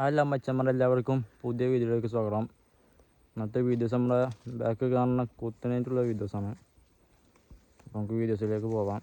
അല്ല മച്ചന്മാർ എല്ലാവർക്കും പുതിയ വീഡിയോയിലേക്ക് സ്വാഗതം. ഇന്നത്തെ വീഡിയോസ് നമ്മുടെ ബാക്ക് കാണുന്ന കുത്തനായിട്ടുള്ള വീഡിയോസാണ്. നമുക്ക് വീഡിയോസിലേക്ക് പോകാം.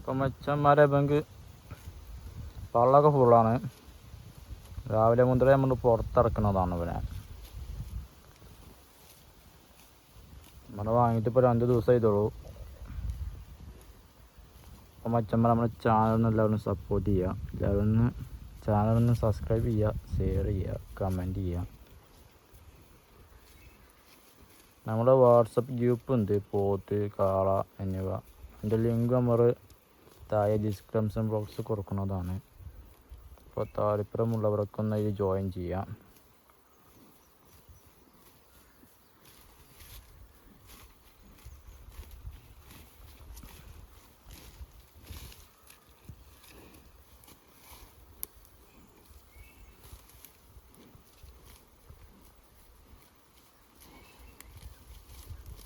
ഇപ്പം മച്ചന്മാരെ ബാങ്ക് വള്ളമൊക്കെ ഫുള്ളാണ്. രാവിലെ മുതലേ നമ്മൾ പുറത്തിറക്കുന്നതാണ് ഇവനെ. നമ്മൾ വാങ്ങിയിട്ട് ഇപ്പോൾ 2 ദിവസം ചെയ്തോളൂ. അപ്പം മച്ചന്മാർ നമ്മുടെ ചാനലിന് എല്ലാവരും സപ്പോർട്ട് ചെയ്യുക. എല്ലാവരും ചാനലൊന്ന് സബ്സ്ക്രൈബ് ചെയ്യുക, ഷെയർ ചെയ്യുക, കമൻറ്റ് ചെയ്യുക. നമ്മുടെ വാട്സപ്പ് ഗ്രൂപ്പ് ഉണ്ട്, പോത്ത്, കാള എന്നിവ. അതിൻ്റെ ലിങ്ക് നമ്മൾ താഴെ ഡിസ്ക്രിപ്ഷൻ ബോക്സ് കൊടുക്കുന്നതാണ്. അപ്പോൾ താല്പര്യമുള്ളവർക്കൊന്ന് ഇതിൽ ജോയിൻ ചെയ്യാം.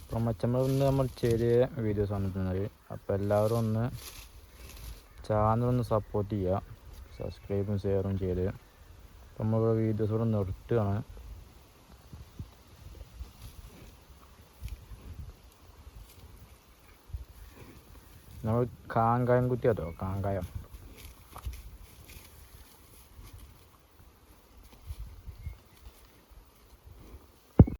അപ്പം നമ്മൾ ചെറിയ വീഡിയോസാണ് ഇടുന്നത്. അപ്പോൾ എല്ലാവരും ഒന്ന് ചാനലൊന്ന് സപ്പോർട്ട് ചെയ്യുക, സബ്സ്ക്രൈബും ഷെയറും ചെയ്ത്. നമ്മൾ വീഡിയോസ് കൂടെ നിർത്തുകയാണ്. നമ്മൾ കാങ്കായം കുത്തി അതോ കാങ്കായം